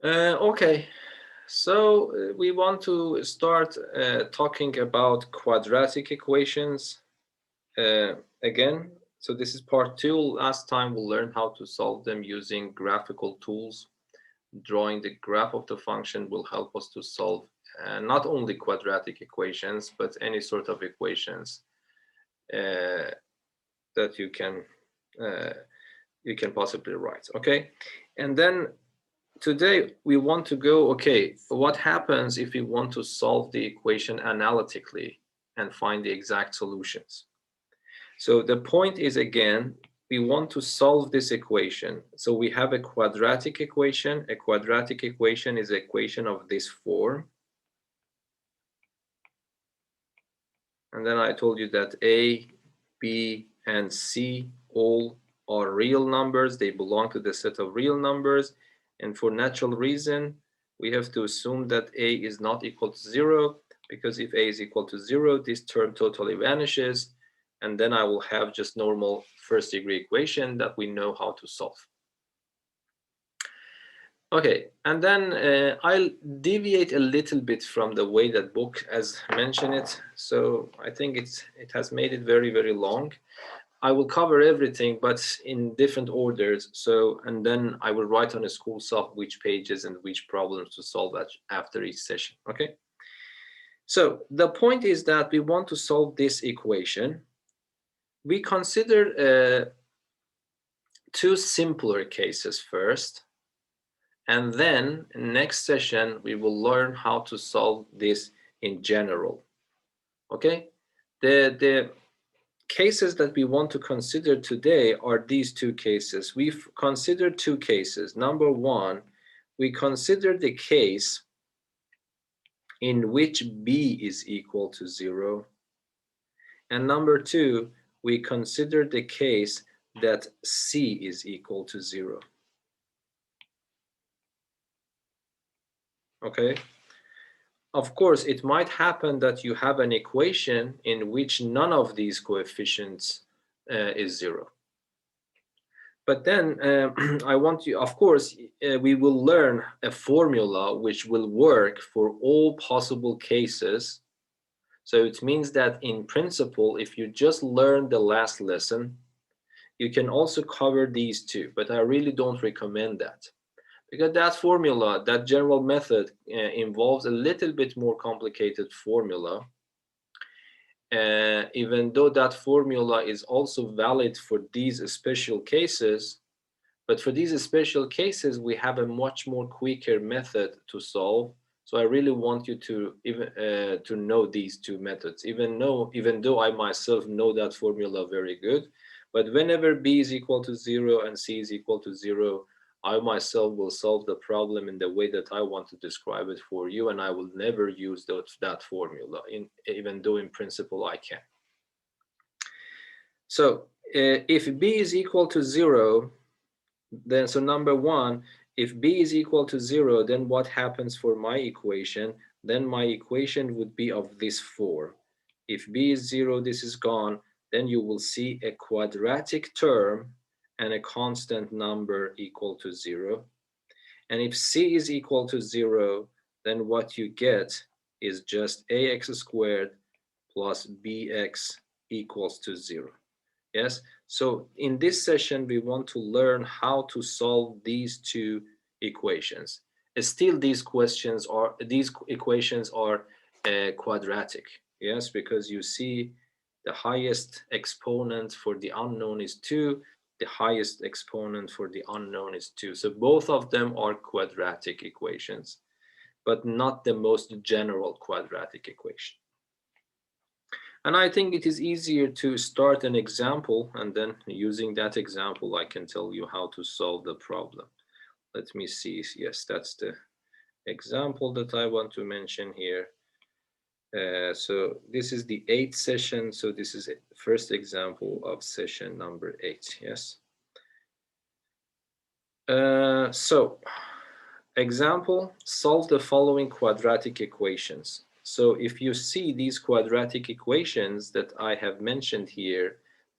Okay, so we want to start talking about quadratic equations again. So this is part two. Last time we learned how to solve them using graphical tools. Drawing the graph of the function will help us to solve not only quadratic equations, but any sort of equations uh, that uh, you can possibly write. Okay, and then today we want to go, okay, what happens if we want to solve the equation analytically and find the exact solutions? So the point is, again, we want to solve this equation. So we have a quadratic equation. A quadratic equation is an equation of this form. And then I told you that A, B, and C all are real numbers. They belong to the set of real numbers. And for natural reason, we have to assume that A is not equal to 0, because if A is equal to 0, this term totally vanishes. And then I will have just normal first degree equation that we know how to solve. Okay, and then I'll deviate a little bit from the way that book has mentioned it. So I think it has made it very, very long. I will cover everything, but in different orders. So, and then I will write on a school soft which pages and which problems to solve after each session. Okay. So the point is that we want to solve this equation. We consider two simpler cases first. And then next session, we will learn how to solve this in general. Okay? The cases that we want to consider today are these two cases. We've considered two cases. Number one, we consider the case in which b is equal to 0. And number two, we consider the case that c is equal to 0. Okay? Of course, it might happen that you have an equation in which none of these coefficients is 0. But then I want you, of course, we will learn a formula which will work for all possible cases. So it means that in principle, if you just learn the last lesson, you can also cover these two, but I really don't recommend that. Because that formula, that general method involves a little bit more complicated formula. Even though that formula is also valid for these special cases, but for these special cases, we have a much more quicker method to solve. So I really want you to to know these two methods, even though I myself know that formula very good. But whenever b is equal to 0 and c is equal to 0, I myself will solve the problem in the way that I want to describe it for you, and I will never use that formula, even though in principle I can. So if b is equal to 0, then so number one, if b is equal to 0, then what happens for my equation? Then my equation would be of this form. If b is 0, this is gone, then you will see a quadratic term and a constant number equal to 0. And if c is equal to 0, then what you get is just ax squared plus bx equals to 0. Yes, so in this session, we want to learn how to solve these two equations. Still, these equations are quadratic. Yes, because you see the highest exponent for the unknown is 2, the highest exponent for the unknown is 2. So both of them are quadratic equations, but not the most general quadratic equation. And I think it is easier to start an example, and then using that example, I can tell you how to solve the problem. Let me see. Yes, that's the example that I want to mention here. So this is the 8th session. So this is the first example of session number 8. Yes. So example, solve the following quadratic equations. So if you see these quadratic equations that I have mentioned here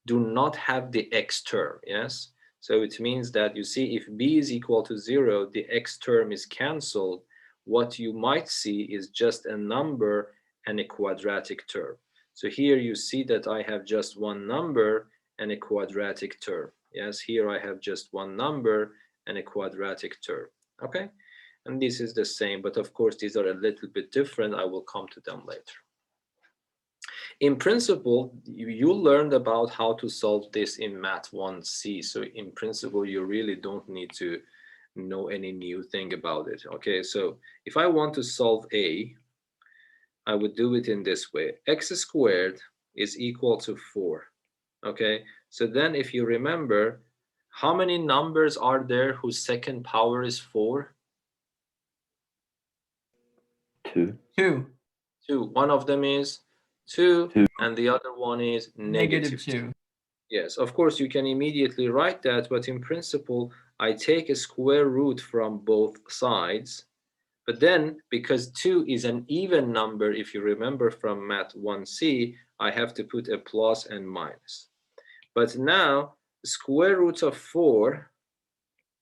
do not have the x term, yes? So it means that, you see, if b is equal to 0, the x term is cancelled. What you might see is just a number and a quadratic term. So here you see that I have just one number and a quadratic term. Yes, here I have just one number and a quadratic term. Okay, and this is the same, but of course these are a little bit different. I will come to them later. In principle, you learned about how to solve this in Math 1C. So in principle, you really don't need to know any new thing about it. Okay, so if I want to solve A, I would do it in this way. X squared is equal to 4. Okay, so then if you remember, how many numbers are there whose second power is 4? 2. 2. 2. One of them is 2, 2. and the other one is negative 2. Yes, of course, you can immediately write that, but in principle, I take a square root from both sides. But then, because 2 is an even number, if you remember from Math 1C, I have to put a plus and minus. But now, square root of 4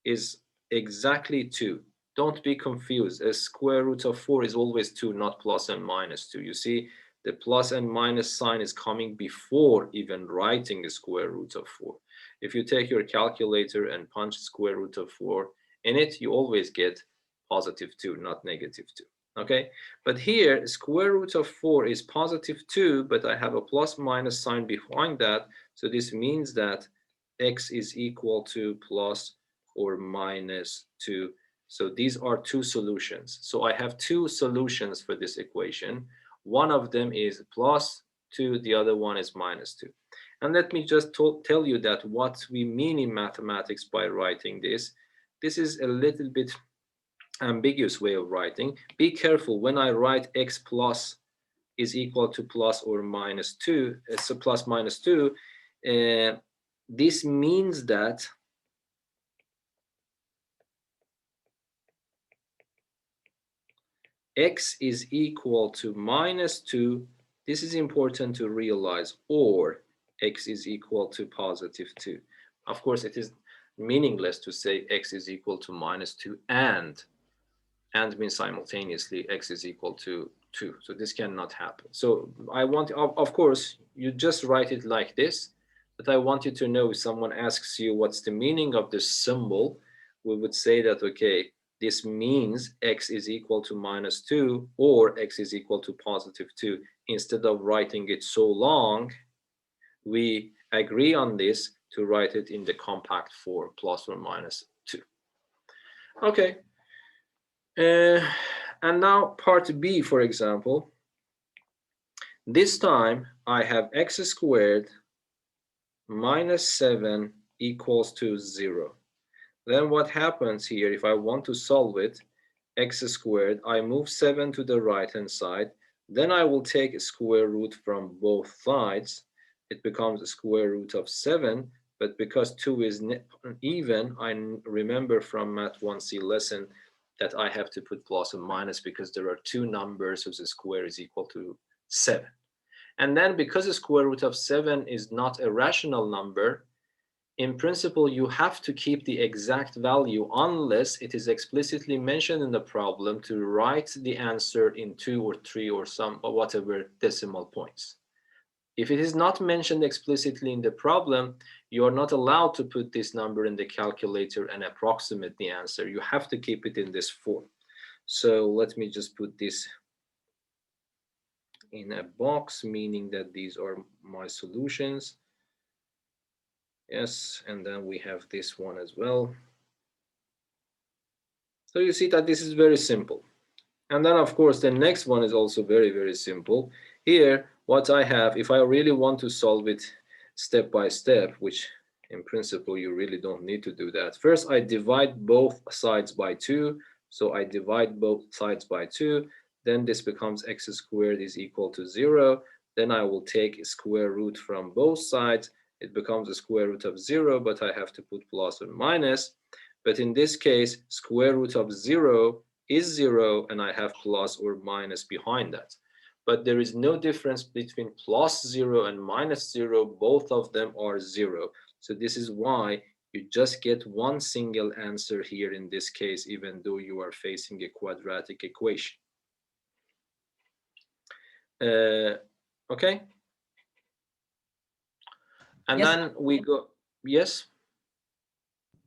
is exactly 2. Don't be confused. A square root of 4 is always 2, not plus and minus 2. You see, the plus and minus sign is coming before even writing the square root of 4. If you take your calculator and punch square root of 4 in it, you always get positive 2, not negative 2. Okay, but here square root of 4 is positive 2, but I have a plus minus sign behind that. So this means that x is equal to plus or minus 2. So these are two solutions. So I have two solutions for this equation. One of them is plus 2, the other one is minus 2. And let me just tell you that what we mean in mathematics by writing this. This is a little bit ambiguous way of writing. Be careful when I write x plus is equal to plus or minus 2, so plus minus 2, this means that x is equal to minus 2. This is important to realize, or x is equal to positive 2. Of course, it is meaningless to say x is equal to minus 2 and means simultaneously x is equal to 2. So this cannot happen. So I want, of course, you just write it like this, but I want you to know if someone asks you what's the meaning of this symbol, we would say that, okay, this means x is equal to minus 2 or x is equal to positive 2. Instead of writing it so long, we agree on this to write it in the compact form, plus or minus 2. Okay. And now part B, for example. This time I have x squared minus 7 equals to 0. Then what happens here, if I want to solve it, x squared, I move 7 to the right hand side. Then I will take a square root from both sides. It becomes a square root of 7. But because 2 is even, I remember from Math 1C lesson that I have to put plus and minus because there are two numbers whose square is equal to 7. And then because the square root of 7 is not a rational number, in principle, you have to keep the exact value unless it is explicitly mentioned in the problem to write the answer in 2 or 3 or some or whatever decimal points. If it is not mentioned explicitly in the problem, you are not allowed to put this number in the calculator and approximate the answer. You have to keep it in this form. So let me just put this in a box, meaning that these are my solutions. Yes, and then we have this one as well. So you see that this is very simple. And then of course the next one is also very, very simple. Here, what I have, if I really want to solve it step by step, which in principle you really don't need to do that. First, I divide both sides by 2. So I divide both sides by 2. Then this becomes x squared is equal to 0. Then I will take a square root from both sides. It becomes a square root of 0, but I have to put plus or minus. But in this case, square root of 0 is 0, and I have plus or minus behind that. But there is no difference between plus 0 and minus 0. Both of them are 0. So this is why You just get one single answer here in this case, even though you are facing a quadratic equation. Okay? And Yes. then we go, yes?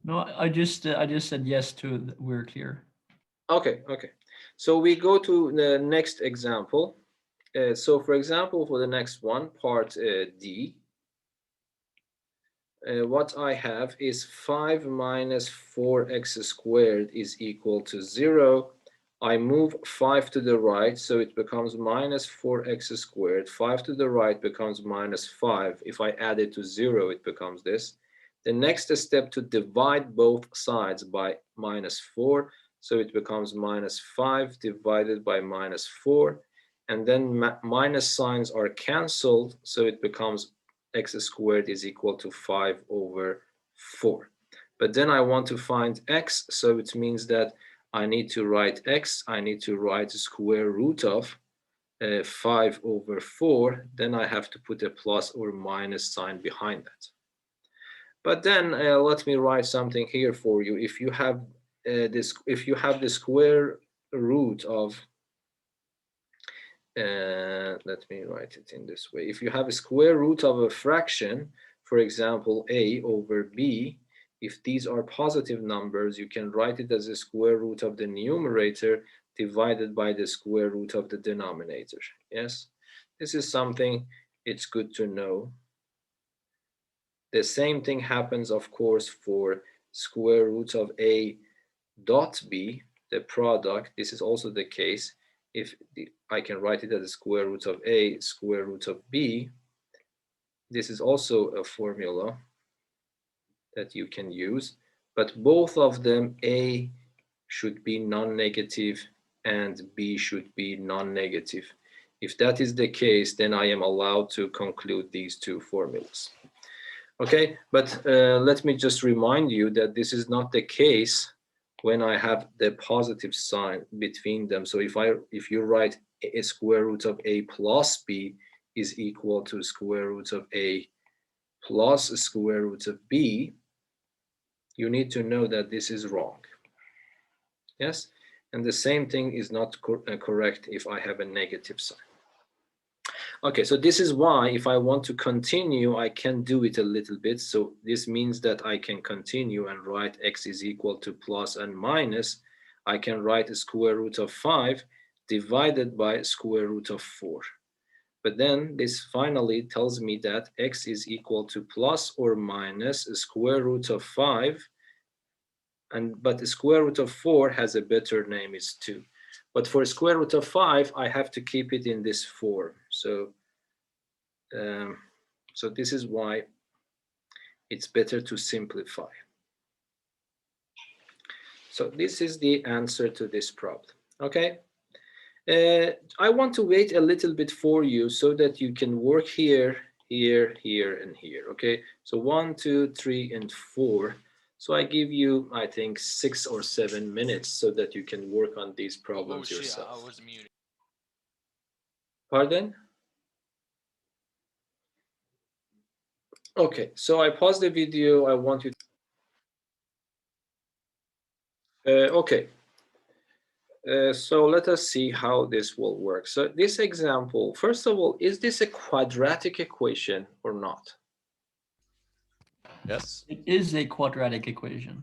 No, I just said yes to we're clear. Okay, okay. So we go to the next example. So for example, for the next one, part D, what I have is 5 minus 4x squared is equal to 0. I move 5 to the right, so it becomes minus 4x squared. 5 to the right becomes minus 5. If I add it to 0, it becomes this. The next step to divide both sides by minus 4, so it becomes minus 5 divided by minus 4. And then minus signs are cancelled, so it becomes x squared is equal to 5 over 4. But then I want to find x, so it means that I need to write x, I need to write square root of 5 over 4, then I have to put a plus or minus sign behind that. But then let me write something here for you. If you have if you have the square root of let me write it in this way. If you have a square root of a fraction, for example, a over b, if these are positive numbers, you can write it as a square root of the numerator divided by the square root of the denominator. Yes, this is something it's good to know. The same thing happens, of course, for square root of a dot b, the product. This is also the case. If I can write it as a square root of a square root of b, this is also a formula that you can use, but both of them, a should be non-negative and b should be non-negative. If that is the case, then I am allowed to conclude these two formulas. Okay, but let me just remind you that this is not the case when I have the positive sign between them. So if you write a square root of a plus b is equal to square root of a plus square root of b, you need to know that this is wrong. Yes, and the same thing is not correct if I have a negative sign. Okay, so this is why if I want to continue, I can do it a little bit. So this means that I can continue and write x is equal to plus and minus. I can write a square root of 5 divided by square root of 4. But then this finally tells me that x is equal to plus or minus a square root of 5. But the square root of 4 has a better name, it's 2. But for square root of 5, I have to keep it in this form. So this is why it's better to simplify. So this is the answer to this problem. Okay. I want to wait a little bit for you so that you can work here, here, here, and here. Okay. So 1, 2, 3, and 4. So I give you, I think, 6 or 7 minutes so that you can work on these problems yourself. I was muted. Pardon? Okay, so I pause the video. I want you to... okay. So let us see how this will work. So this example, first of all, is this a quadratic equation or not? Yes. It is a quadratic equation.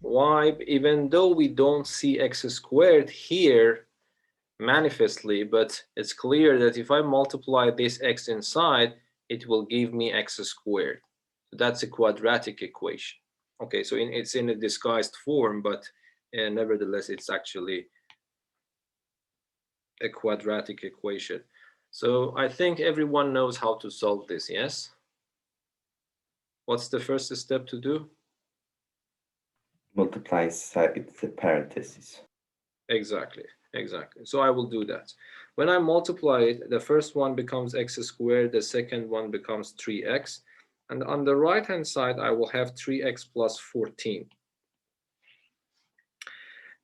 Why? Even though we don't see x squared here manifestly, but it's clear that if I multiply this x inside, it will give me x squared. So that's a quadratic equation. Okay, so it's in a disguised form, but nevertheless, it's actually a quadratic equation. So I think everyone knows how to solve this, yes? What's the first step to do? Multiply it's a parenthesis. Exactly, exactly. So I will do that. When I multiply it, the first one becomes x squared, the second one becomes 3x. And on the right-hand side, I will have 3x plus 14.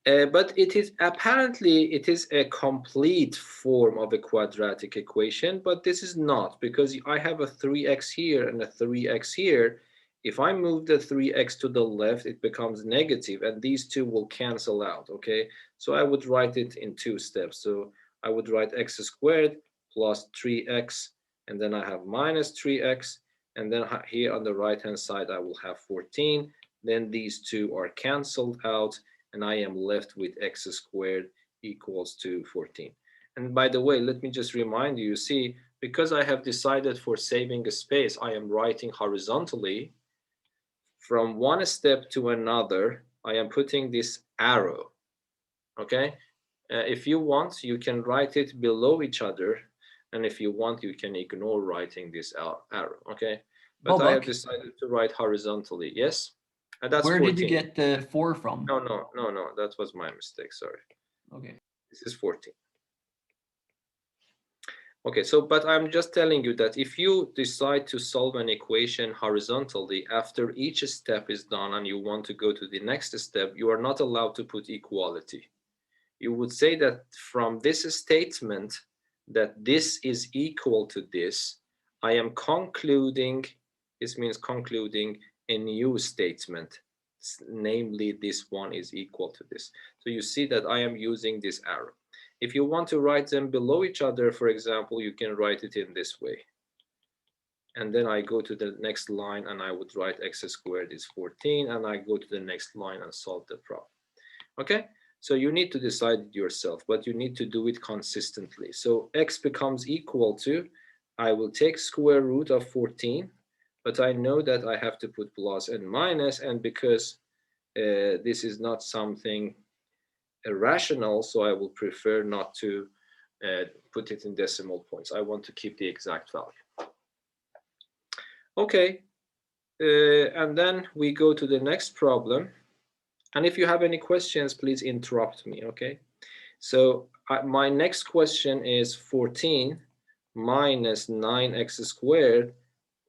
But it is apparently it is a complete form of a quadratic equation, but this is not, because I have a 3x here and a 3x here. If I move the 3x to the left, it becomes negative, and these two will cancel out, okay? So I would write it in 2 steps. So I would write x squared plus 3x, and then I have minus 3x, and then here on the right-hand side, I will have 14. Then these two are canceled out, and I am left with x squared equals to 14. And by the way, let me just remind you, see, because I have decided for saving a space, I am writing horizontally. From one step to another, I am putting this arrow, okay? If you want, you can write it below each other, and if you want, you can ignore writing this arrow, okay? But I have Bobak, decided to write horizontally, yes? And that's where 14. did you get the 4 from? No, that was my mistake, sorry. Okay. This is 14. Okay, so but I'm just telling you that if you decide to solve an equation horizontally, after each step is done and you want to go to the next step, you are not allowed to put equality. You would say that from this statement that this is equal to this, I am concluding, this means concluding a new statement, namely this one is equal to this. So you see that I am using this arrow. If you want to write them below each other, for example, you can write it in this way. And then I go to the next line and I would write x squared is 14, and I go to the next line and solve the problem. Okay, so you need to decide it yourself, but you need to do it consistently. So x becomes equal to, I will take square root of 14, but I know that I have to put plus and minus, and because this is not something irrational, so I will prefer not to put it in decimal points. I want to keep the exact value. Okay, and then we go to the next problem. And if you have any questions, please interrupt me, okay? So my next question is 14 minus 9x squared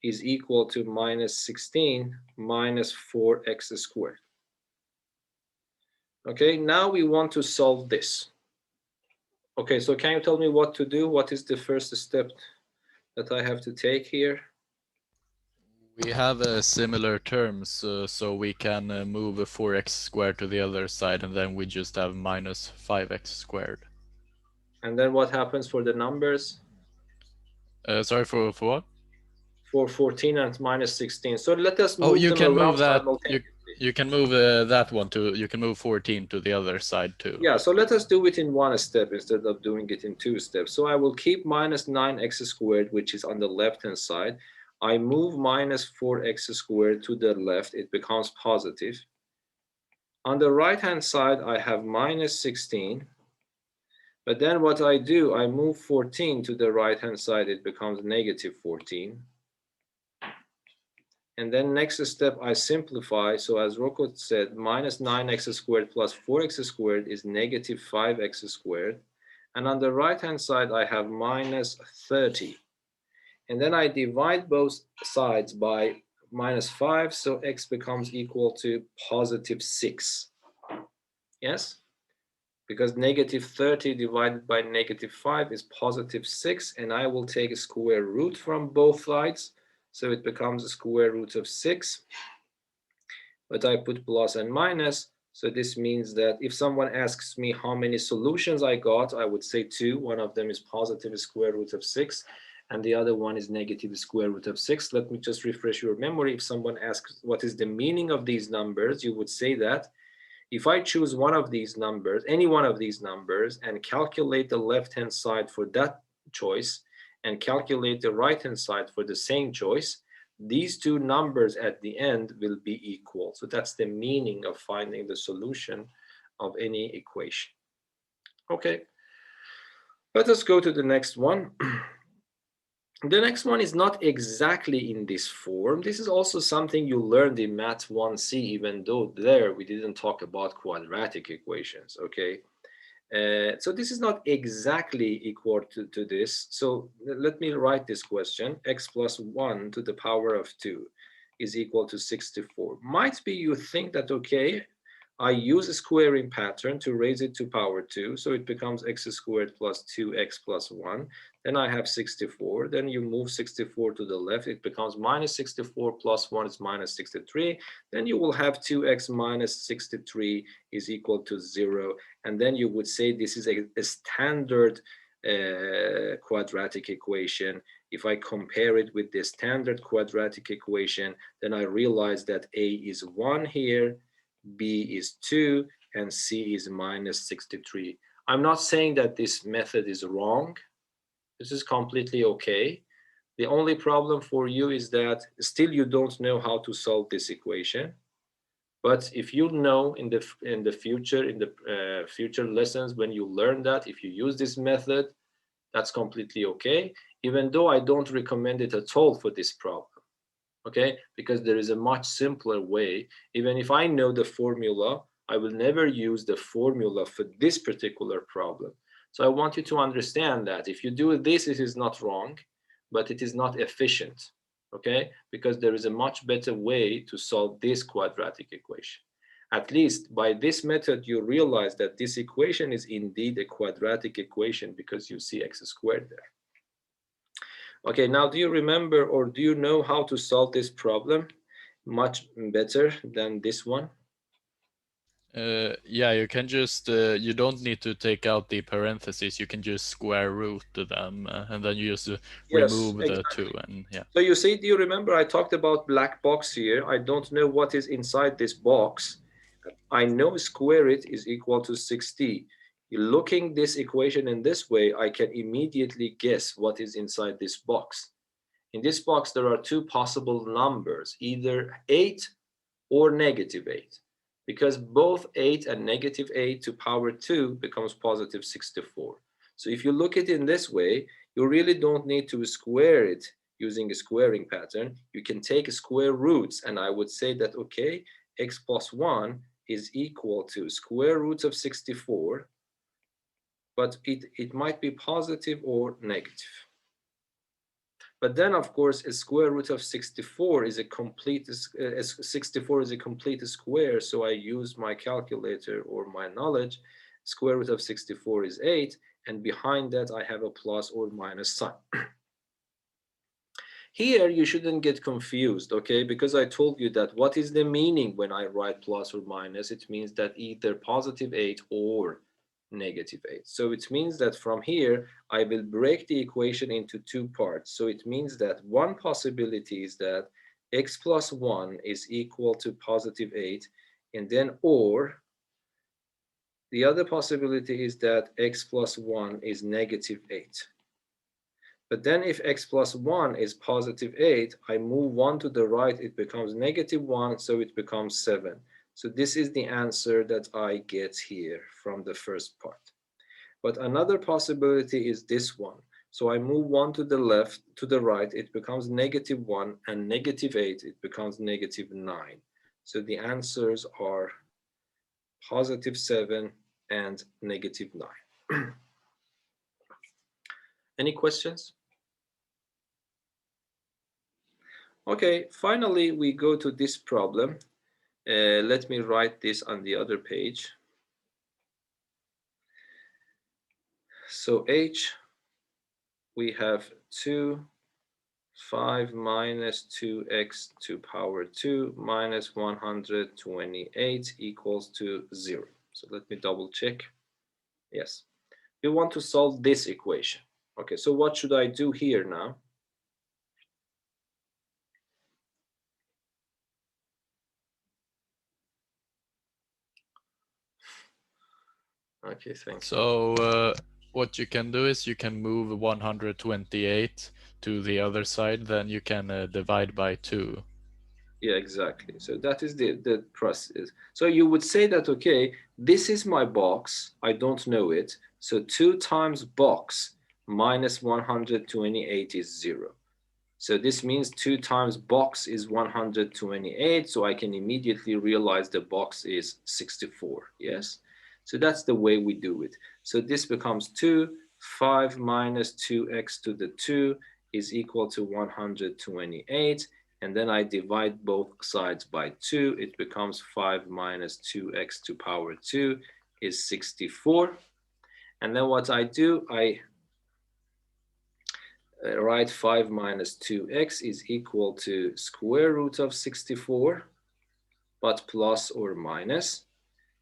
is equal to minus 16 minus 4x squared. Okay, now we want to solve this. Okay, so can you tell me what to do? What is the first step that I have to take here? We have similar terms, so we can move 4x squared to the other side, and then we just have minus 5x squared. And then what happens for the numbers? Sorry, for what? For 14 and minus 16. So let us move Oh, you them can around move that. simultaneously. You can move that one to. You can move 14 to the other side too. Yeah, so let us do it in one step instead of doing it in 2 steps. So I will keep minus 9x squared, which is on the left-hand side. I move minus 4x squared to the left. It becomes positive. On the right-hand side, I have minus 16. But then what I do, I move 14 to the right-hand side. It becomes negative 14. And then next step, I simplify. So as Rocco said, minus 9x squared plus 4x squared is negative 5x squared. And on the right-hand side, I have minus 30. And then I divide both sides by minus 5. So x becomes equal to positive 6. Yes? Because negative 30 divided by negative 5 is positive 6. And I will take a square root from both sides. So it becomes a square root of 6, but I put plus and minus. So this means that if someone asks me how many solutions I got, I would say 2. One of them is positive square root of 6, and the other one is negative square root of 6. Let me just refresh your memory. If someone asks what is the meaning of these numbers, you would say that if I choose one of these numbers, any one of these numbers, and calculate the left-hand side for that choice, and calculate the right-hand side for the same choice, these two numbers at the end will be equal. So that's the meaning of finding the solution of any equation. Okay, let us go to the next one. The next one is not exactly in this form. This is also something you learned in Math 1C, even though there we didn't talk about quadratic equations, okay? So this is not exactly equal to this. So let me write this question. X plus 1 to the power of 2 is equal to 64. Might be you think that, okay, I use a squaring pattern to raise it to power 2, so it becomes x squared plus 2x plus 1. Then I have 64. Then you move 64 to the left, it becomes minus 64 plus 1 is minus 63. Then you will have 2x minus 63 is equal to 0. And then you would say this is a standard quadratic equation. If I compare it with the standard quadratic equation, then I realize that a is 1 here, b is 2, and c is minus 63. I'm not saying that this method is wrong. This is completely okay. The only problem for you is that still you don't know how to solve this equation. But if you know in the future lessons, when you learn that, if you use this method, that's completely okay, even though I don't recommend it at all for this problem. Okay, because there is a much simpler way. Even if I know the formula, I will never use the formula for this particular problem. So I want you to understand that if you do this, it is not wrong, but it is not efficient. Okay, because there is a much better way to solve this quadratic equation. At least by this method, you realize that this equation is indeed a quadratic equation because you see x squared there. Okay, now do you remember or do you know how to solve this problem much better than this one? Yeah, you can just, you don't need to take out the parentheses, you can just square root them, and then you just Yes, remove the exactly. 2, and yeah. So you see, do you remember I talked about black box here? I don't know what is inside this box. I know square it is equal to 60. Looking this equation in this way, I can immediately guess what is inside this box. In this box, there are two possible numbers, either 8 or negative 8, because both 8 and negative 8 to power 2 becomes positive 64. So if you look at it in this way, you really don't need to square it using a squaring pattern. You can take square roots, and I would say that, okay, x plus 1 is equal to square root of 64, but it might be positive or negative. But then, of course, a square root of 64 is a complete 64 is a complete square. So I use my calculator or my knowledge. Square root of 64 is 8, and behind that I have a plus or minus sign. Here you shouldn't get confused, okay? Because I told you that what is the meaning when I write plus or minus? It means that either positive 8 or negative 8. So it means that from here, I will break the equation into two parts. So it means that one possibility is that x plus 1 is equal to positive 8, and then or the other possibility is that x plus 1 is negative 8. But then if x plus 1 is positive 8, I move 1 to the right, it becomes negative 1, so it becomes 7. So this is the answer that I get here from the first part. But another possibility is this one. So I move 1 to the left, to the right, it becomes negative 1, and negative 8, it becomes negative 9. So the answers are positive 7 and negative 9. Any questions? Okay, finally, we go to this problem. Let me write this on the other page. So h, we have 2, 5 minus 2x to power 2 minus 128 equals to 0. So let me double check. Yes, we want to solve this equation. Okay, so what should I do here now? Okay, thanks. So what you can do is you can move 128 to the other side, then you can divide by 2. Yeah, exactly. So that is the process. So you would say that, okay, this is my box. I don't know it. So 2 times box minus 128 is 0. So this means 2 times box is 128. So I can immediately realize the box is 64. Yes. So that's the way we do it. So this becomes 2. 5 minus 2x to the 2 is equal to 128. and then I divide both sides by 2. It becomes 5 minus 2x to power 2 is 64. And then what I do, I write 5 minus 2x is equal to square root of 64, but plus or minus.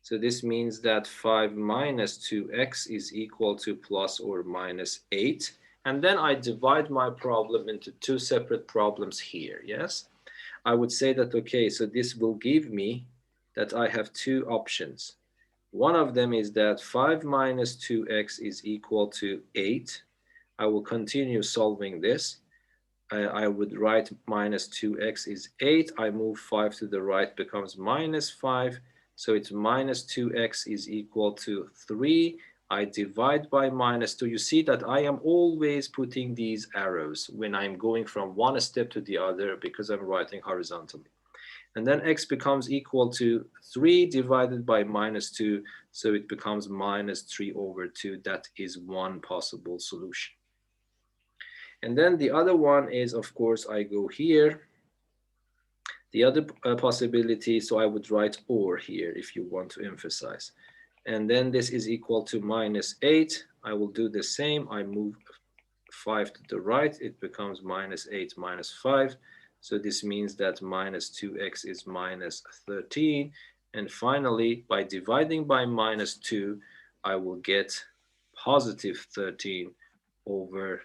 So this means that 5 minus 2x is equal to plus or minus 8. And then I divide my problem into two separate problems here, yes? I would say that, okay, so this will give me that I have two options. One of them is that 5 minus 2x is equal to 8. I will continue solving this. I would write minus 2x is 8. I move 5 to the right, becomes minus 5. So it's minus 2x is equal to 3. I divide by minus 2. You see that I am always putting these arrows when I'm going from one step to the other because I'm writing horizontally. And then x becomes equal to 3 divided by minus 2. So it becomes minus 3 over 2. That is one possible solution. And then the other one is, of course, I go here. The other possibility, so I would write or here if you want to emphasize. And then this is equal to minus 8. I will do the same. I move 5 to the right. It becomes minus 8 minus 5. So this means that minus 2x is minus 13. And finally, by dividing by minus 2, I will get positive 13 over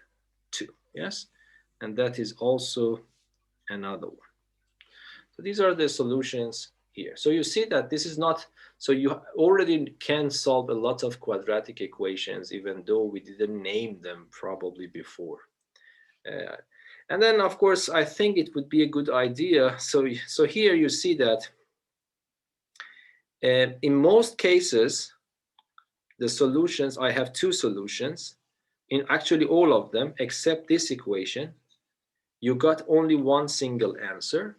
2. Yes, and that is also another one. So these are the solutions here. So you see that this is not, so you already can solve a lot of quadratic equations, even though we didn't name them probably before. And then, of course, I think it would be a good idea. So here you see that in most cases, the solutions, I have two solutions. In actually all of them, except this equation, you got only one single answer.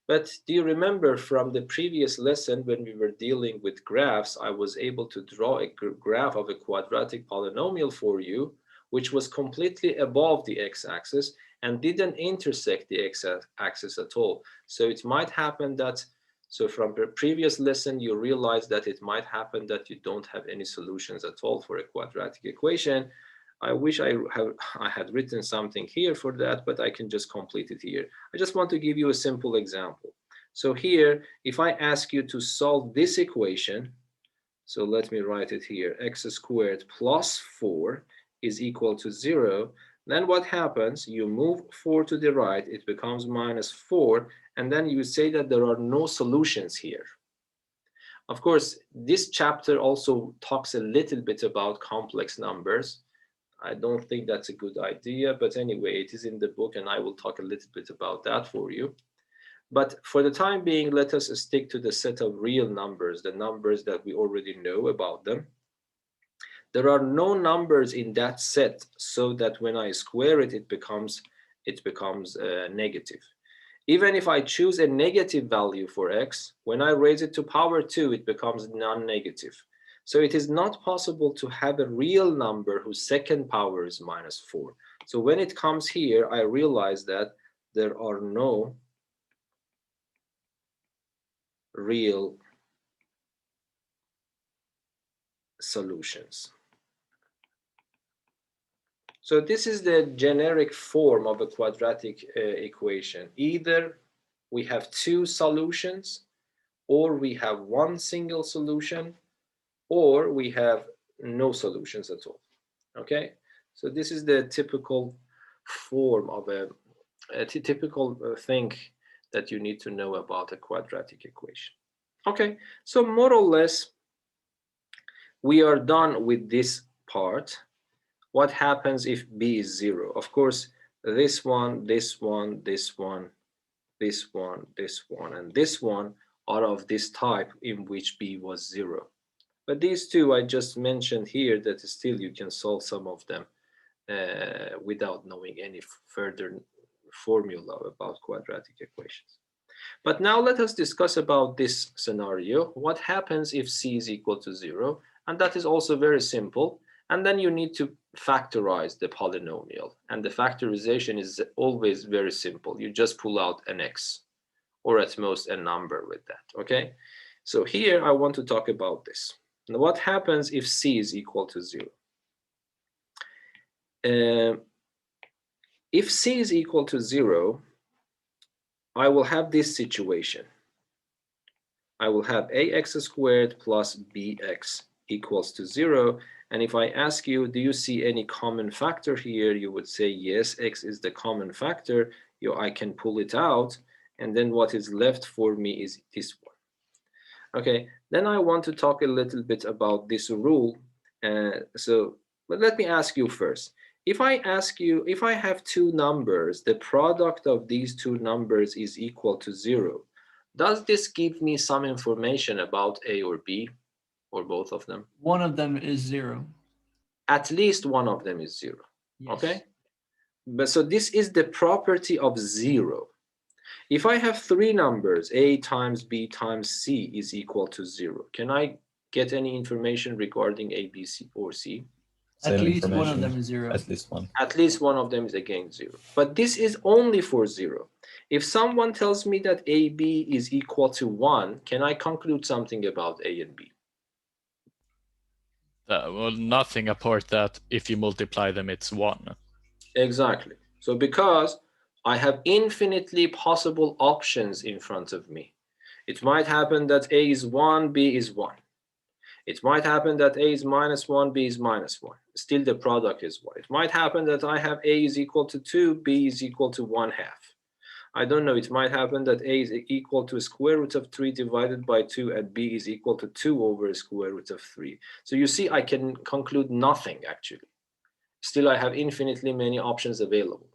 But do you remember from the previous lesson when we were dealing with graphs, I was able to draw a graph of a quadratic polynomial for you, which was completely above the x-axis and didn't intersect the x-axis at all. So it might happen that, so from the previous lesson, you realize that it might happen that you don't have any solutions at all for a quadratic equation. I wish I had written something here for that, but I can just complete it here. I just want to give you a simple example. So here, if I ask you to solve this equation, so let me write it here, x squared plus 4 is equal to 0, then what happens? You move 4 to the right, it becomes minus 4, and then you say that there are no solutions here. Of course, this chapter also talks a little bit about complex numbers. I don't think that's a good idea, but anyway, it is in the book and I will talk a little bit about that for you. But for the time being, let us stick to the set of real numbers, the numbers that we already know about them. There are no numbers in that set so that when I square it, it becomes negative. Even if I choose a negative value for x, when I raise it to power 2, it becomes non-negative. So it is not possible to have a real number whose second power is minus 4. So when it comes here, I realize that there are no real solutions. So this is the generic form of a quadratic equation. Either we have two solutions, or we have one single solution, or we have no solutions at all. Okay, so this is the typical form of a typical thing that you need to know about a quadratic equation. Okay, so more or less we are done with this part. What happens if b is 0? Of course, this one, this one, this one, this one, this one, and this one are of this type in which b was 0. But these two I just mentioned here that still you can solve some of them without knowing any further formula about quadratic equations. But now let us discuss about this scenario. What happens if c is equal to 0? And that is also very simple. And then you need to factorize the polynomial, and the factorization is always very simple. You just pull out an x, or at most a number with that. Okay, so here I want to talk about this. Now, what happens if c is equal to 0? If c is equal to 0, I will have this situation. I will have ax squared plus bx equals to 0. And if I ask you, do you see any common factor here? You would say, yes, x is the common factor. I can pull it out. And then what is left for me is this one. Okay, then I want to talk a little bit about this rule. But let me ask you first. If I ask you, if I have two numbers, the product of these two numbers is equal to 0, does this give me some information about A or B, or both of them? One of them is 0. At least one of them is 0. Yes. Okay, but so this is the property of 0. If I have three numbers, A times B times C is equal to 0, can I get any information regarding A, B, C, or C? At least one of them is 0. At least one. At least one of them is again 0. But this is only for 0. If someone tells me that AB is equal to 1, can I conclude something about A and B? Well, nothing apart that if you multiply them, it's 1. Exactly. So because I have infinitely possible options in front of me, it might happen that A is 1, B is 1. It might happen that A is -1, B is -1. Still the product is 1. It might happen that I have A is equal to 2, B is equal to 1/2. I don't know, it might happen that A is equal to a square root of 3 divided by 2, and B is equal to 2 over a square root of 3. So you see, I can conclude nothing actually. Still, I have infinitely many options available.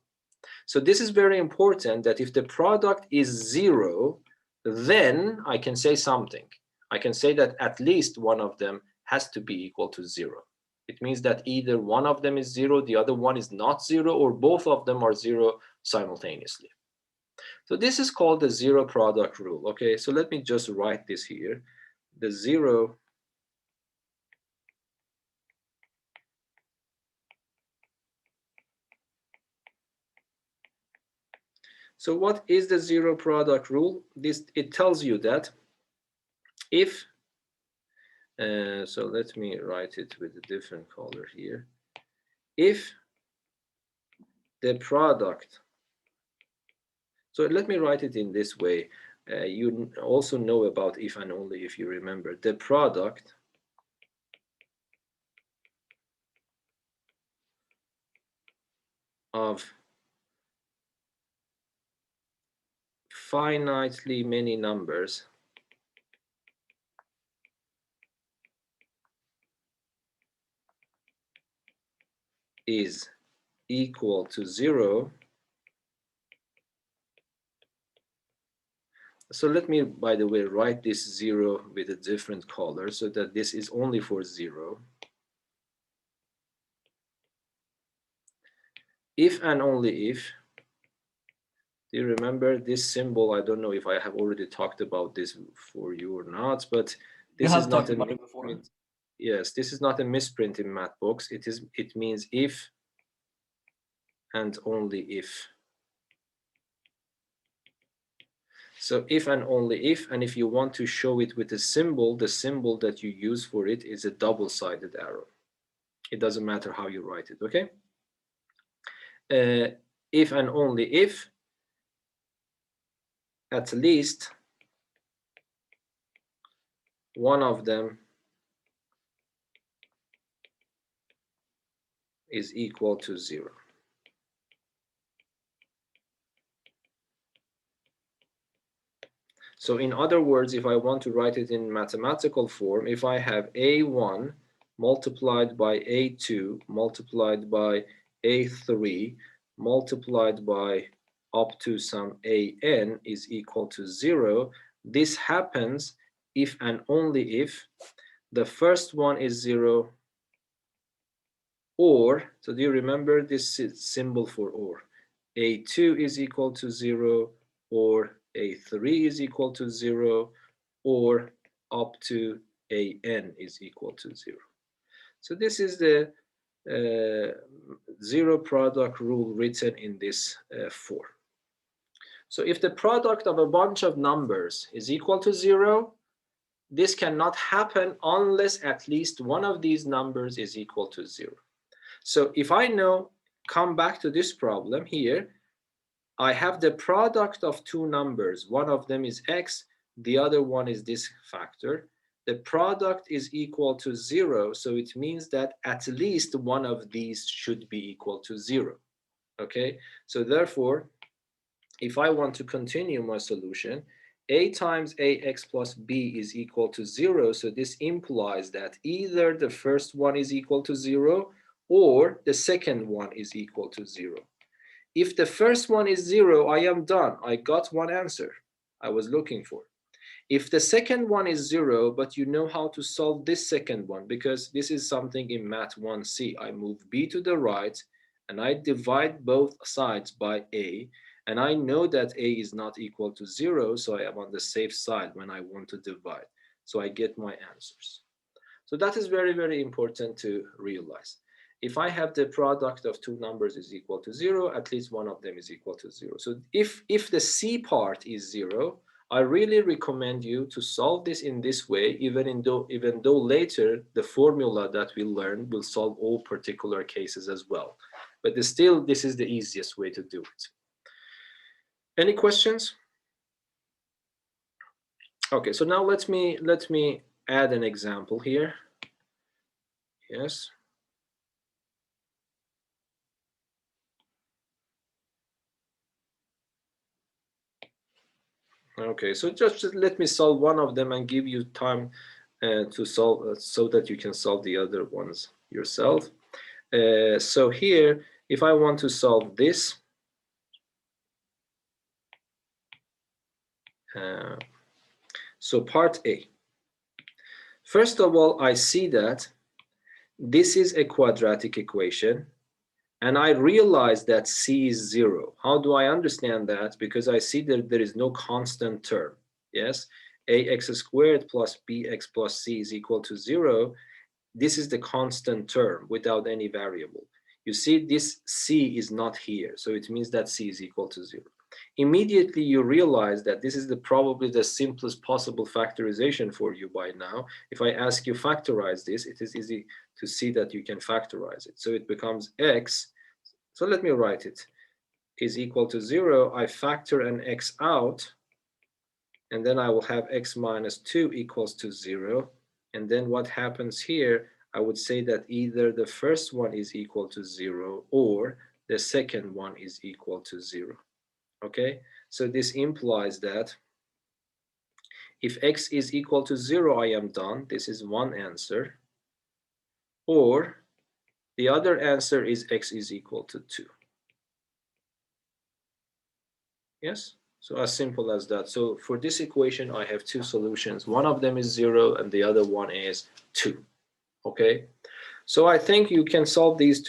So this is very important, that if the product is 0, then I can say something. I can say that at least one of them has to be equal to 0. It means that either one of them is 0, the other one is not 0, or both of them are 0 simultaneously. So this is called the zero product rule. Okay, so let me just write this here. The zero So what is the zero product rule? It tells you that if so let me write it with a different color here. If the product, so let me write it in this way. You also know about if and only if, you remember. The product of finitely many numbers is equal to 0. So let me, by the way, write this 0 with a different color so that this is only for 0. If and only if, do you remember this symbol? I don't know if I have already talked about this for you or not, but this is not a misprint. Yes, this is not a misprint in math books. It means if and only if. So if and only if, and if you want to show it with a symbol, the symbol that you use for it is a double-sided arrow. It doesn't matter how you write it, okay? If and only if at least one of them is equal to 0. So in other words, if I want to write it in mathematical form, if I have A1 multiplied by A2 multiplied by A3 multiplied by up to some AN is equal to 0, this happens if and only if the first one is 0, or, so do you remember this symbol for or? A2 is equal to 0, or A3 is equal to 0, or up to AN is equal to 0. So this is the zero product rule written in this form. So if the product of a bunch of numbers is equal to 0, this cannot happen unless at least one of these numbers is equal to 0. So if I know, come back to this problem here, I have the product of two numbers. One of them is x, the other one is this factor. The product is equal to 0, so it means that at least one of these should be equal to 0. Okay, so therefore, if I want to continue my solution, a times ax plus b is equal to 0, so this implies that either the first one is equal to 0 or the second one is equal to 0. If the first one is 0, I am done. I got one answer I was looking for. If the second one is 0, but you know how to solve this second one, because this is something in Math 1C. I move b to the right, and I divide both sides by a, and I know that a is not equal to 0, so I am on the safe side when I want to divide. So I get my answers. So that is very, very important to realize. If I have the product of two numbers is equal to 0, at least one of them is equal to 0. So if the C part is 0, I really recommend you to solve this in this way, even though later the formula that we learn will solve all particular cases as well. But still, this is the easiest way to do it. Any questions? Okay, so now let me add an example here. Yes. Okay, so just let me solve one of them and give you time to solve so that you can solve the other ones yourself. So here, if I want to solve this, so part A. First of all, I see that this is a quadratic equation, and I realize that C is 0. How do I understand that? Because I see that there is no constant term. Yes, ax squared plus bx plus c is equal to 0. This is the constant term without any variable. You see, this c is not here, so it means that c is equal to 0. Immediately you realize that this is probably the simplest possible factorization for you by now. If I ask you factorize this, it is easy to see that you can factorize it. So it becomes x, so let me write it, is equal to 0. I factor an x out, and then I will have x minus 2 equals to 0. And then what happens here, I would say that either the first one is equal to 0 or the second one is equal to 0. Okay, so this implies that if x is equal to 0, I am done. This is one answer. Or the other answer is x is equal to 2. Yes, so as simple as that. So for this equation, I have two solutions. One of them is 0 and the other one is 2. Okay, so I think you can solve these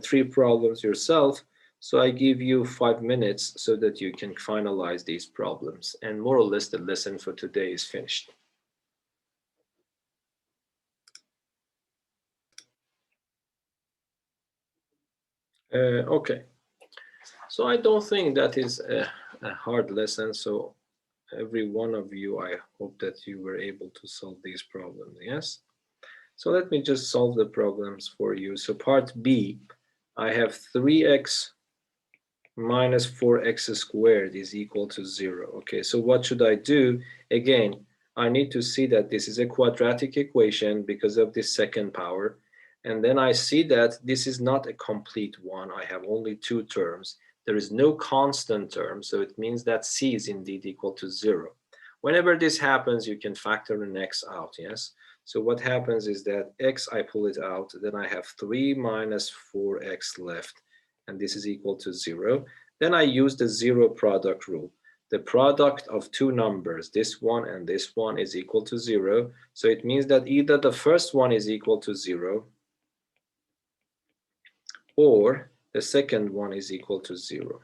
three problems yourself. So I give you 5 minutes so that you can finalize these problems, and more or less the lesson for today is finished. Okay, so I don't think that is a hard lesson. So every one of you, I hope that you were able to solve these problems. Yes. So let me just solve the problems for you. So part B, I have 3x minus 4x squared is equal to 0. Okay, so what should I do? Again, I need to see that this is a quadratic equation because of this second power. And then I see that this is not a complete one. I have only two terms. There is no constant term, so it means that c is indeed equal to 0. Whenever this happens, you can factor an x out, yes? So what happens is that x, I pull it out, then I have 3 minus 4x left, and this is equal to 0. Then I use the zero product rule. The product of two numbers, this one and this one, is equal to 0. So it means that either the first one is equal to 0 or the second one is equal to 0.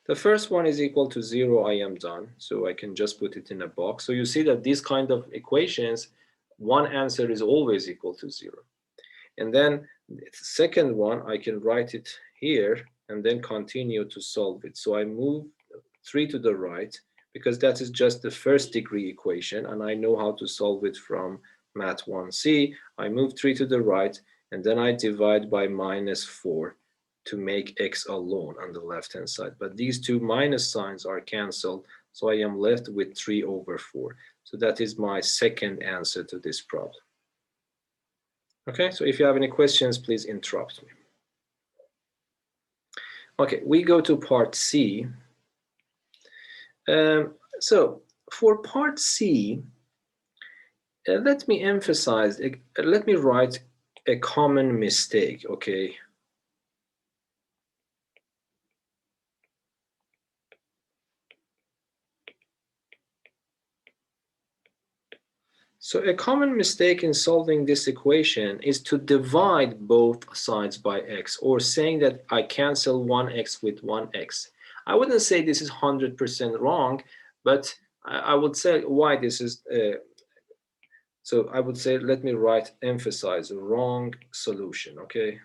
The first one is equal to 0, I am done. So I can just put it in a box. So you see that these kind of equations, one answer is always equal to 0. And then the second one, I can write it here and then continue to solve it. So I move 3 to the right because that is just the first degree equation and I know how to solve it from Math 1C. I move 3 to the right and then I divide by -4 to make x alone on the left hand side. But these two minus signs are cancelled, so I am left with 3/4. So that is my second answer to this problem. Okay, so if you have any questions, please interrupt me. Okay, we go to part C. So for part C, let me emphasize, let me write a common mistake, okay? So a common mistake in solving this equation is to divide both sides by x, or saying that I cancel 1x with 1x. I wouldn't say this is 100% wrong, but I would say why this is. So I would say, let me emphasize wrong solution, okay?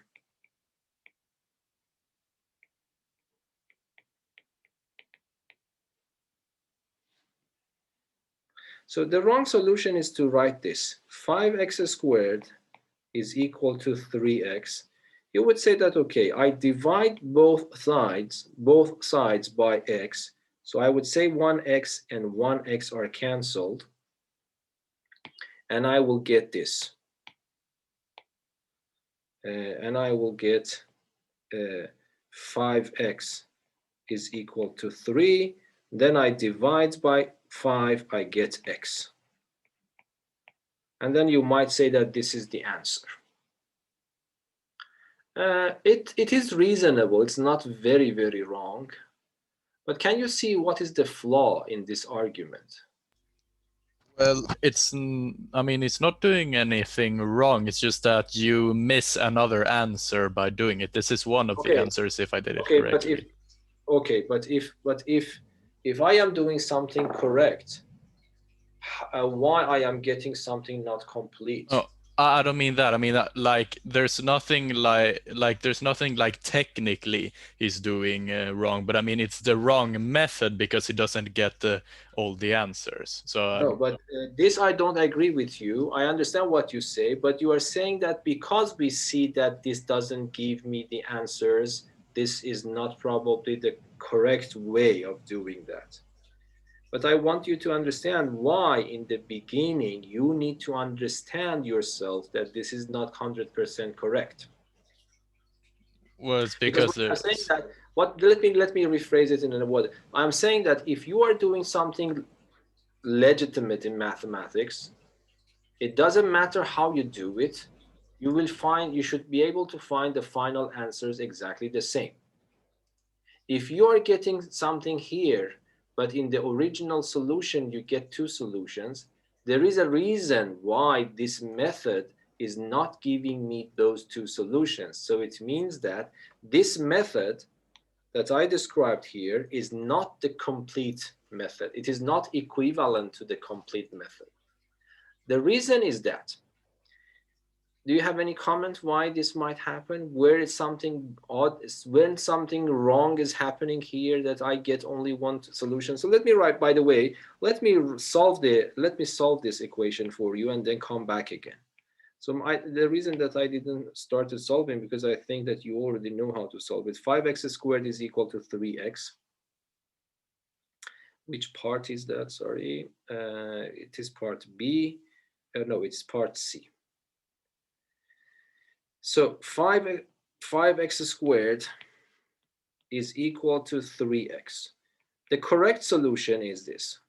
So the wrong solution is to write this: 5x squared is equal to 3x. You would say that, okay, I divide both sides by x. So I would say 1x and 1x are cancelled. And I will get this. And I will get 5x is equal to 3. Then I divide by 5, I get x. And then you might say that this is the answer. It is reasonable. It's not very, very wrong. But can you see what is the flaw in this argument? Well, I mean, it's not doing anything wrong. It's just that you miss another answer by doing it. This is one of the answers if I did it correctly. But if I am doing something correct, why I am getting something not complete? Oh, I don't mean that. I mean that like there's nothing like technically he's doing wrong, but I mean it's the wrong method because he doesn't get all the answers. So no, but this I don't agree with you. I understand what you say, but you are saying that because we see that this doesn't give me the answers, this is not probably the correct way of doing that. But I want you to understand why in the beginning you need to understand yourself that this is not 100% correct. well, it's because I'm saying that let me rephrase it in a word. I'm saying that if you are doing something legitimate in mathematics, it doesn't matter how you do it, you should be able to find the final answers exactly the same. If you are getting something here, but in the original solution you get two solutions, there is a reason why this method is not giving me those two solutions. So it means that this method that I described here is not the complete method. It is not equivalent to the complete method. The reason is that, do you have any comment why this might happen? Where is something odd, when something wrong is happening here that I get only one solution? So let me write, by the way, let me solve this equation for you and then come back again. So the reason that I didn't start solving because I think that you already know how to solve it. 5x squared is equal to 3x. Which part is that? Sorry, it is part B. No, it's part C. So 5x squared is equal to 3x. The correct solution is this.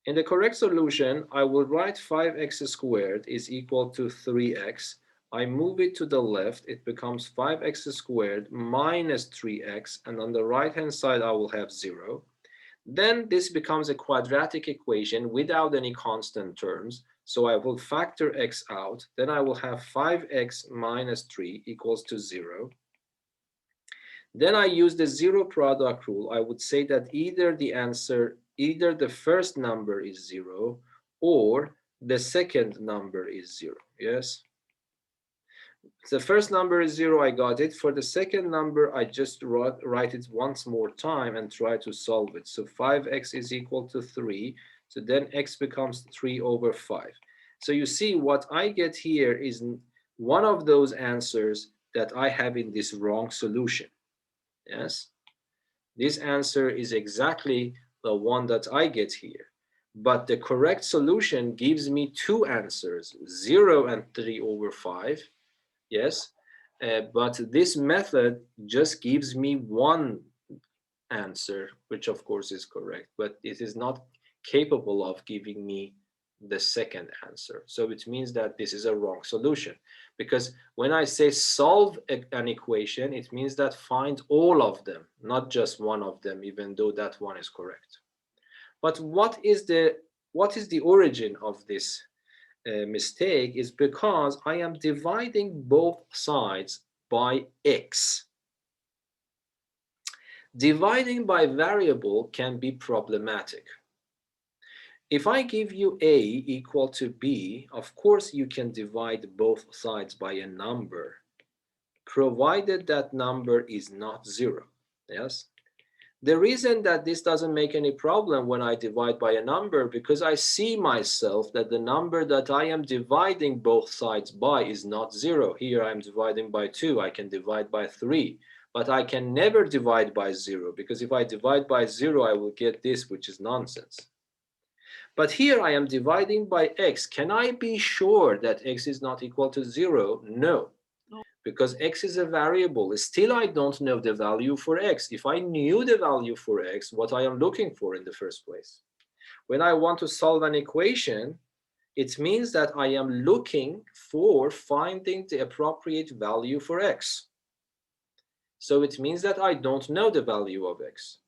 In the correct solution, I will write 5x squared is equal to 3x. I move it to the left, it becomes 5x squared minus 3x, and on the right-hand side, I will have 0. Then this becomes a quadratic equation without any constant terms. So I will factor x out. Then I will have 5x minus 3 equals to 0. Then I use the zero product rule. I would say that either the answer either the first number is 0 or the second number is 0. Yes? The first number is 0, I got it. For the second number, I just write it once more time and try to solve it. So 5x is equal to 3. So then x becomes 3 over 5. So you see what I get here is one of those answers that I have in this wrong solution. Yes? This answer is exactly the one that I get here. But the correct solution gives me two answers, 0 and 3 over 5. Yes, but this method just gives me one answer, which of course is correct, but it is not capable of giving me the second answer. So it means that this is a wrong solution, because when I say solve an equation, it means that find all of them, not just one of them, even though that one is correct. But what is the origin of this mistake? Is because I am dividing both sides by x. Dividing by variable can be problematic. If I give you a equal to b, of course you can divide both sides by a number, provided that number is not 0. Yes? The reason that this doesn't make any problem when I divide by a number, because I see myself that the number that I am dividing both sides by is not 0. Here I'm dividing by 2. I can divide by 3. But I can never divide by 0, because if I divide by 0, I will get this, which is nonsense. But here I am dividing by x. Can I be sure that x is not equal to 0? No. Because x is a variable. Still, I don't know the value for x. If I knew the value for x, what I am looking for in the first place. When I want to solve an equation, it means that I am looking for finding the appropriate value for x. So it means that I don't know the value of x.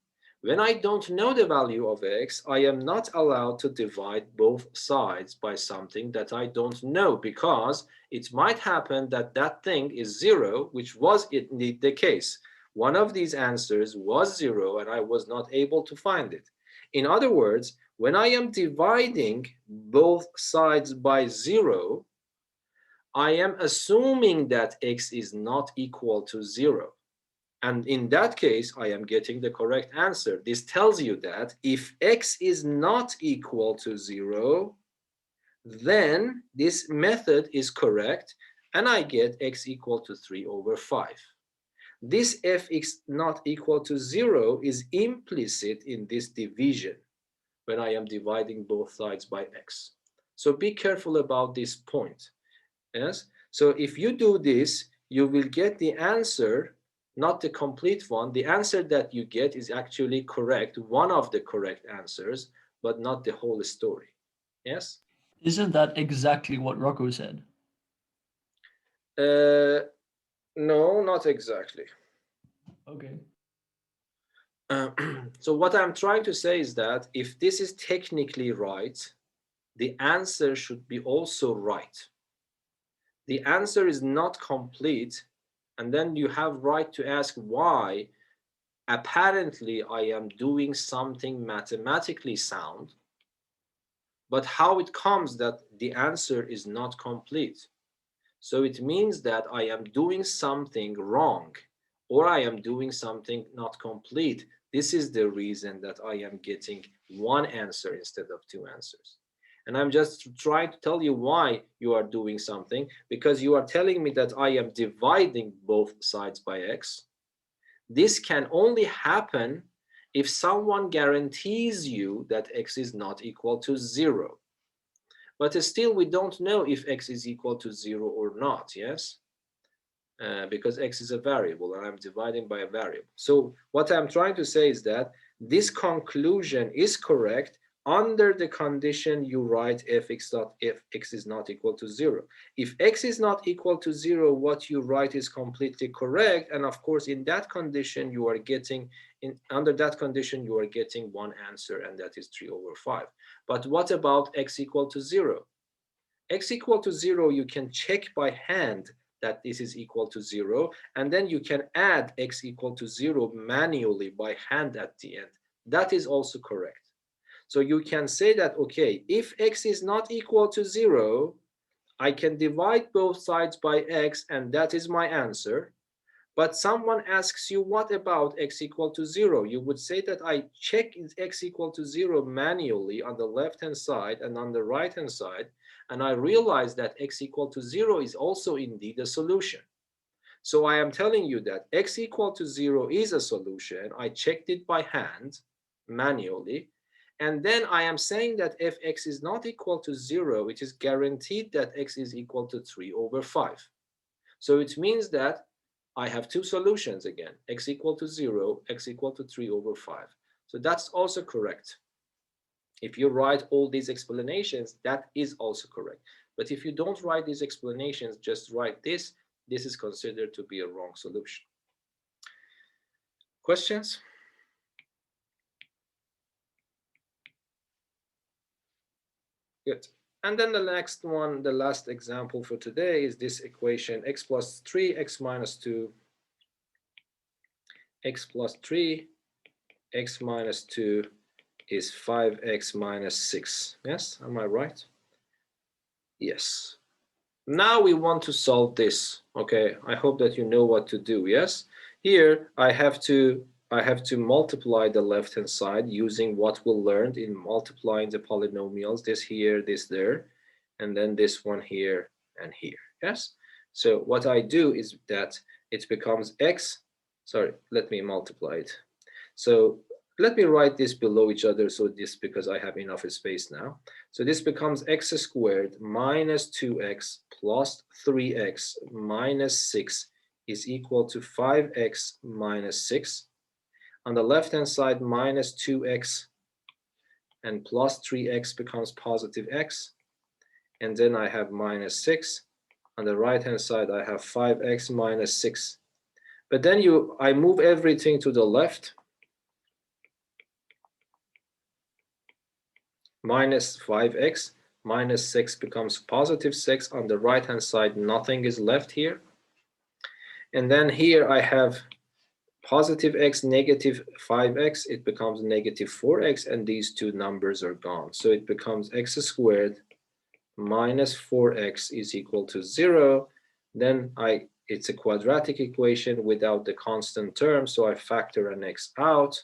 When I don't know the value of x, I am not allowed to divide both sides by something that I don't know, because it might happen that that thing is 0, which was indeed the case. One of these answers was 0 and I was not able to find it. In other words, when I am dividing both sides by 0, I am assuming that x is not equal to 0. And in that case, I am getting the correct answer. This tells you that if x is not equal to 0, then this method is correct, and I get x equal to 3 over 5. This fx not equal to 0 is implicit in this division when I am dividing both sides by x. So be careful about this point. Yes? So if you do this, you will get the answer, not the complete one. The answer that you get is actually correct, one of the correct answers, but not the whole story. Yes? Isn't that exactly what Rocco said? No, not exactly. Okay. So what I'm trying to say is that if this is technically right, the answer should be also right. The answer is not complete, and then you have right to ask why. Apparently, I am doing something mathematically sound, but how it comes that the answer is not complete? So it means that I am doing something wrong, or I am doing something not complete. This is the reason that I am getting one answer instead of two answers. And I'm just trying to tell you why you are doing something, because you are telling me that I am dividing both sides by x. This can only happen if someone guarantees you that x is not equal to 0. But still, we don't know if x is equal to 0 or not, yes? Because x is a variable and I'm dividing by a variable. So what I'm trying to say is that this conclusion is correct under the condition you write fx is not equal to 0. If x is not equal to 0, what you write is completely correct. And of course, in that condition, you are getting, under that condition, you are getting one answer, and that is 3 over 5. But what about x equal to 0? X equal to 0, you can check by hand that this is equal to 0, and then you can add x equal to 0 manually by hand at the end. That is also correct. So you can say that, okay, if x is not equal to 0, I can divide both sides by x, and that is my answer. But someone asks you, what about x equal to 0? You would say that I check x equal to 0 manually on the left-hand side and on the right-hand side, and I realize that x equal to 0 is also indeed a solution. So I am telling you that x equal to 0 is a solution. I checked it by hand, manually. And then I am saying that if x is not equal to 0, it is guaranteed that x is equal to 3/5. So it means that I have two solutions again, x equal to 0, x equal to 3/5. So that's also correct. If you write all these explanations, that is also correct. But if you don't write these explanations, just write this, this is considered to be a wrong solution. Questions? Good. And then the next one, the last example for today is this equation, x plus 3, x minus 2, x plus 3, x minus 2 is 5x minus 6. Yes, am I right? Yes. Now we want to solve this. Okay, I hope that you know what to do. Yes, here I have to multiply the left-hand side using what we learned in multiplying the polynomials, this here, this there, and then this one here and here. Yes, so what I do is that it becomes x, sorry, let me multiply it. So let me write this below each other, so this, because I have enough space now. So this becomes x squared minus 2x plus 3x minus 6 is equal to 5x minus 6. On the left-hand side, minus 2x and plus 3x becomes positive x. And then I have minus 6. On the right-hand side, I have 5x minus 6. But then I move everything to the left. Minus 5x minus 6 becomes positive 6. On the right hand side, nothing is left here. And then here I have positive x, negative 5x. It becomes negative 4x, and these two numbers are gone. So it becomes x squared minus 4x is equal to 0. Then it's a quadratic equation without the constant term, so I factor an x out.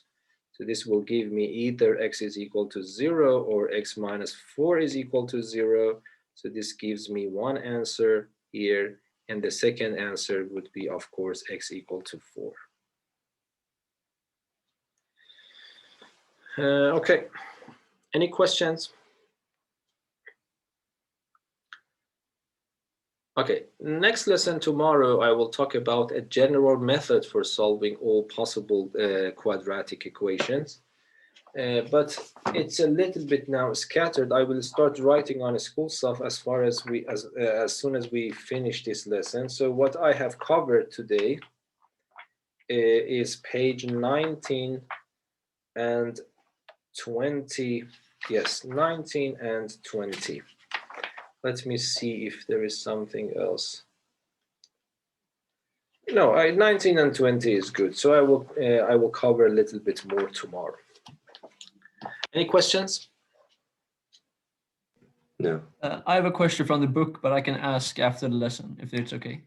So this will give me either x is equal to 0 or x minus 4 is equal to 0. So this gives me one answer here. And the second answer would be, of course, x equal to 4. Okay, any questions? Okay, next lesson tomorrow, I will talk about a general method for solving all possible quadratic equations. But it's a little bit now scattered. I will start writing on school stuff as soon as we finish this lesson. So what I have covered today is page 19 and 20. Yes, 19 and 20. Let me see if there is something else. No, 19 and 20 is good. So I will cover a little bit more tomorrow. Any questions? No. I have a question from the book, but I can ask after the lesson if it's okay.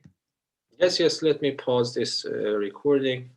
Yes, let me pause this recording.